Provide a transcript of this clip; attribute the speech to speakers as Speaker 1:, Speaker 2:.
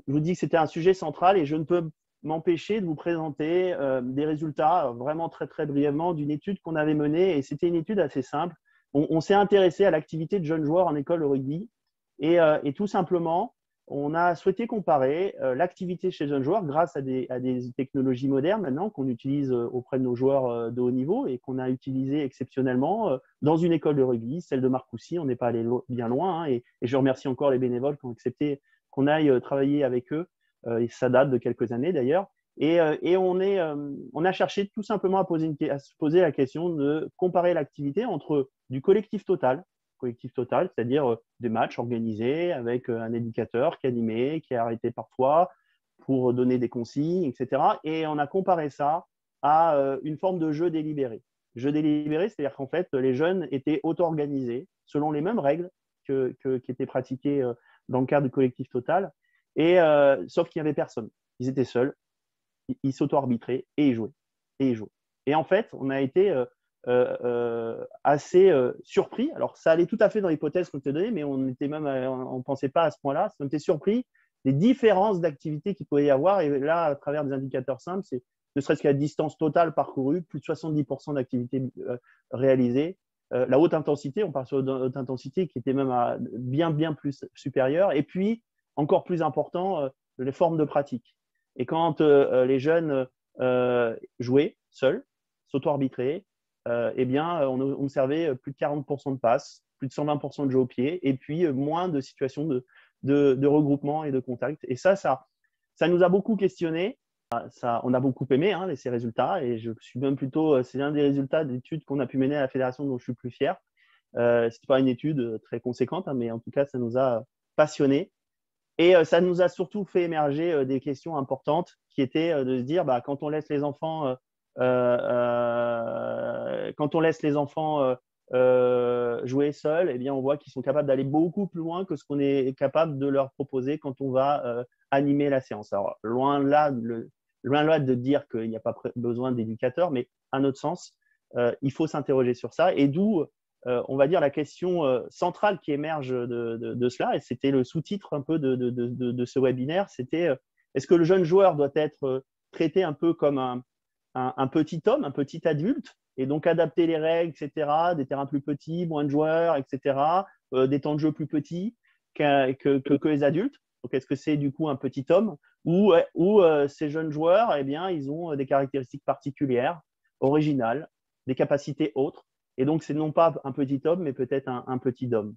Speaker 1: je vous dis que c'était un sujet central et je ne peux m'empêcher de vous présenter des résultats vraiment très, très brièvement d'une étude qu'on avait menée. Et c'était une étude assez simple. On s'est intéressé à l'activité de jeunes joueurs en école de rugby et tout simplement, on a souhaité comparer l'activité chez jeunes joueurs grâce à des technologies modernes maintenant qu'on utilise auprès de nos joueurs de haut niveau et qu'on a utilisé exceptionnellement dans une école de rugby, celle de Marcoussis. On n'est pas allé bien loin, hein, et je remercie encore les bénévoles qui ont accepté qu'on aille travailler avec eux. Et ça date de quelques années d'ailleurs. Et on a cherché tout simplement à se poser la question de comparer l'activité entre du collectif total, c'est-à-dire des matchs organisés avec un éducateur qui animait, qui a arrêté parfois pour donner des consignes, etc. Et on a comparé ça à une forme de jeu délibéré. Jeu délibéré, c'est-à-dire qu'en fait, les jeunes étaient auto-organisés selon les mêmes règles qui étaient pratiquées dans le cadre du collectif total, sauf qu'il n'y avait personne. Ils étaient seuls, ils s'auto-arbitraient et ils jouaient. Et ils jouaient. Et en fait, on a été assez surpris. Alors, ça allait tout à fait dans l'hypothèse qu'on était donnée, mais on ne pensait pas à ce point-là. On était surpris des différences d'activité qu'il pouvait y avoir. Et là, à travers des indicateurs simples, c'est ne serait-ce qu'à distance totale parcourue, plus de 70% d'activités réalisées. La haute intensité, on parle sur la haute intensité qui était même bien, bien plus supérieure. Et puis, encore plus important, les formes de pratique. Et quand les jeunes jouaient seuls, s'auto-arbitraient, eh bien, on observait plus de 40% de passes, plus de 120% de jeu au pied, et puis moins de situations de regroupement et de contact. Et ça nous a beaucoup questionné. On a beaucoup aimé ces résultats, et je suis même plutôt, c'est l'un des résultats d'études qu'on a pu mener à la fédération dont je suis plus fier. Ce n'est pas une étude très conséquente, mais en tout cas, ça nous a passionnés. Et ça nous a surtout fait émerger des questions importantes qui étaient de se dire, quand on laisse les enfants, jouer seuls, eh bien, on voit qu'ils sont capables d'aller beaucoup plus loin que ce qu'on est capable de leur proposer quand on va animer la séance. Alors, loin là de dire qu'il n'y a pas besoin d'éducateurs, mais à notre sens, il faut s'interroger sur ça. Et d'où on va dire, la question centrale qui émerge de cela, et c'était le sous-titre un peu de ce webinaire, c'était est-ce que le jeune joueur doit être traité un peu comme un petit homme, un petit adulte, et donc adapter les règles, etc., des terrains plus petits, moins de joueurs, etc., des temps de jeu plus petits que les adultes. Donc, est-ce que c'est du coup un petit homme ou ces jeunes joueurs, eh bien, ils ont des caractéristiques particulières, originales, des capacités autres. Et donc, c'est non pas un petit homme, mais peut-être un petit homme.